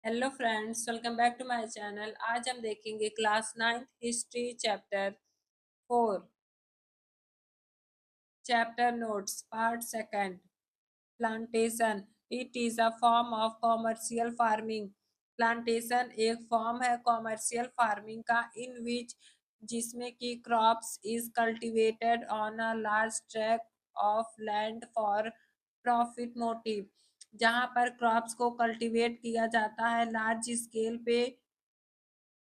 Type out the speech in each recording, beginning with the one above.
Hello friends, welcome back to my channel. आज हम देखेंगे class 9th history chapter 4। Chapter notes part second. Plantation it is a form of commercial farming. Plantation एक form है commercial farming का in which जिसमें कि crops is cultivated on a large tract of land for profit motive. जहां पर crops को cultivate किया जाता है लार्ज स्केल पे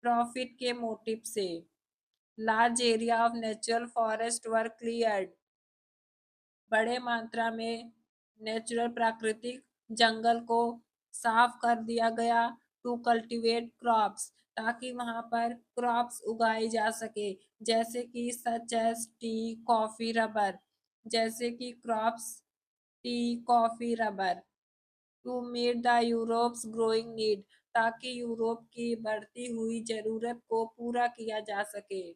प्रॉफिट के मोटिव से। Large area of natural forest were cleared. बड़े मात्रा में नेचुरल प्राकृतिक जंगल को साफ कर दिया गया टू कल्टीवेट क्रॉप्स, ताकि वहां पर क्रॉप्स उगाई जा सके, जैसे कि such as tea, coffee, rubber. जैसे कि crops tea, coffee, rubber. To meet the Europe's growing need, ताकि यूरोप की बढ़ती हुई जरूरत को पूरा किया जा सके।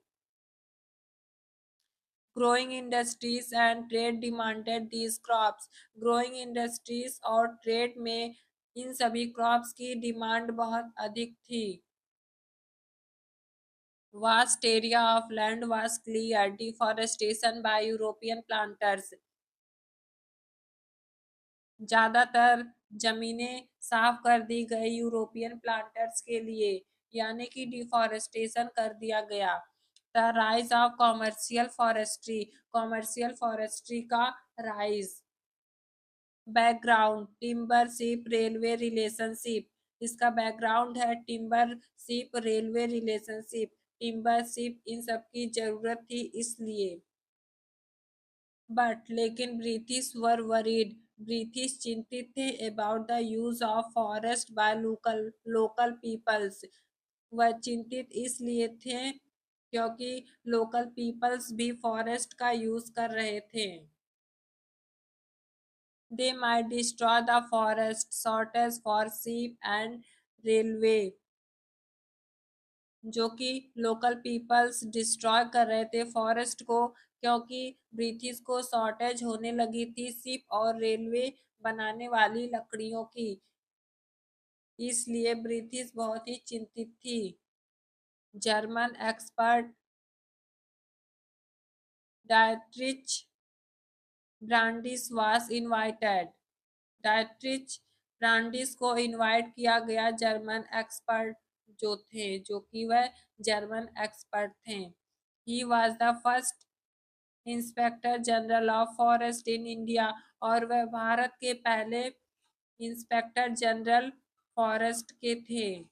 Growing industries and trade demanded these crops. Growing industries और ट्रेड में इन सभी क्रॉप्स की डिमांड बहुत अधिक थी। Vast area of land was clear, deforestation by European planters. ज्यादातर जमीनें साफ कर दी गई यूरोपियन प्लांटर्स के लिए, यानी कि डिफॉरेस्टेशन कर दिया गया। The rise of commercial forestry, commercial forestry का rise. Background timber ship railway relationship. इसका बैकग्राउंड है timber ship railway relationship. Timber ship इन सब की जरूरत थी इसलिए। बट लेकिन ब्रिटिश वर वरीड, ब्रिटिश चिंतित थे about the use of forest by local local peoples. वह चिंतित इसलिए थे क्योंकि लोकल पीपल्स भी फॉरेस्ट का यूज कर रहे थे। They might destroy the forest shortage for sheep and railway, जो कि लोकल पीपल्स डिस्ट्रॉय कर रहे थे फॉरेस्ट को, क्योंकि ब्रिटिश को शॉर्टेज होने लगी थी शिप और रेलवे बनाने वाली लकड़ियों की। इसलिए ब्रिटिश बहुत ही चिंतित थी। German expert Dietrich Brandeis was invited. Dietrich Brandeis को इनवाइट किया गया, जर्मन एक्सपर्ट जो कि वह जर्मन एक्सपर्ट थे। He was the first inspector general of forest in India, और वह भारत के पहले इंस्पेक्टर जनरल फॉरेस्ट के थे।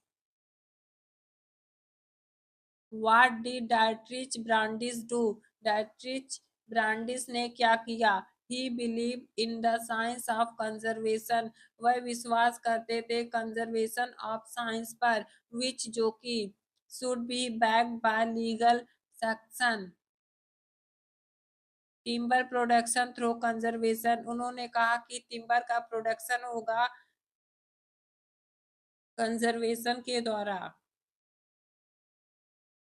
What did Dietrich Brandeis do? Dietrich Brandeis ने क्या किया? ही believe in the science of conservation, वह विश्वास करते थे कंजर्वेशन ऑफ साइंस पर, विच जो कि should be backed by legal section. Timber production through conservation, उन्होंने कहा कि टिम्बर का प्रोडक्शन होगा कंजर्वेशन के द्वारा।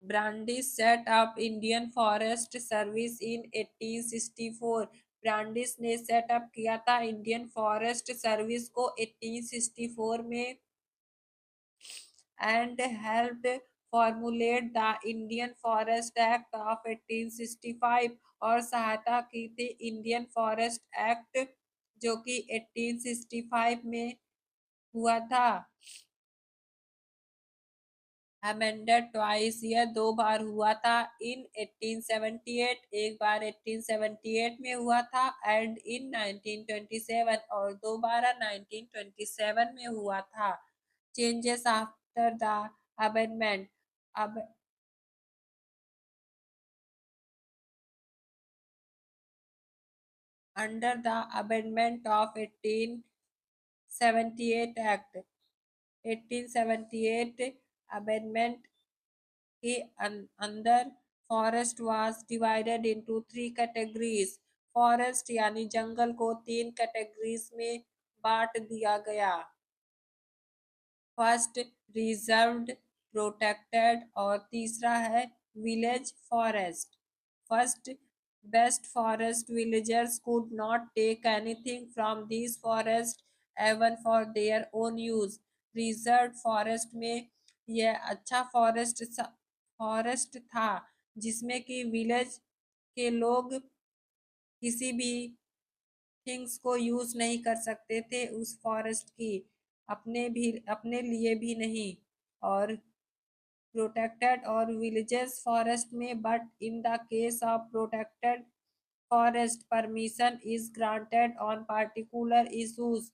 Brandeis set up Indian forest service in 1864। Brandeis ने सेटअप किया था इंडियन फॉरेस्ट सर्विस को 1864 में, and helped formulate the Indian forest act of 1865, और सहायता की थी इंडियन फॉरेस्ट एक्ट जो कि 1865 में हुआ था। अमेंडेड ट्वाइस, यह दो बार हुआ था। इन 1878, एक बार 1878 में हुआ था, एंड इन 1927, और दोबारा 1927 में हुआ था। Changes after the amendment. अब under the amendment of 1878 act, 1878 amendment के अंदर forest was divided into three categories. Forest यानी जंगल को तीन कैटेगरीज में बांट दिया गया। फर्स्ट रिजर्व्ड, प्रोटेक्टेड, और तीसरा है village forest. First, best forest villagers could not take anything from this forest even for their own use. Reserve forest में यह अच्छा फॉरेस्ट था जिसमें कि विलेज के लोग किसी भी थिंग्स को यूज नहीं कर सकते थे उस फॉरेस्ट की, अपने लिए भी नहीं। और प्रोटेक्टेड और विलेजेस फॉरेस्ट में, but in the case of protected forest permission is granted on particular issues.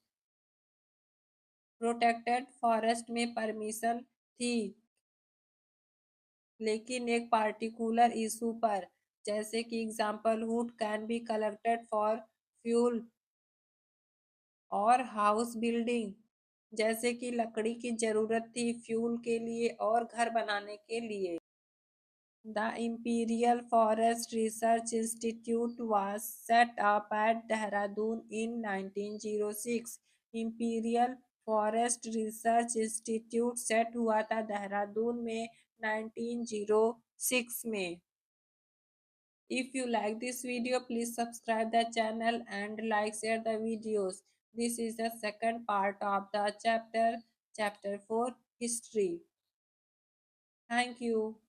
Protected forest में परमिशन थी लेकिन एक पार्टिकुलर इशू पर, जैसे कि example would can be collected for fuel और हाउस बिल्डिंग, जैसे कि लकड़ी की जरूरत थी फ्यूल के लिए और घर बनाने के लिए। The Imperial Forest Research Institute was set up at Dehradun in 1906. Imperial Forest Research Institute set हुआ था देहरादून में 1906 में। If you like this video, please subscribe the channel and share the videos. This is the second part of the chapter 4 History. Thank you.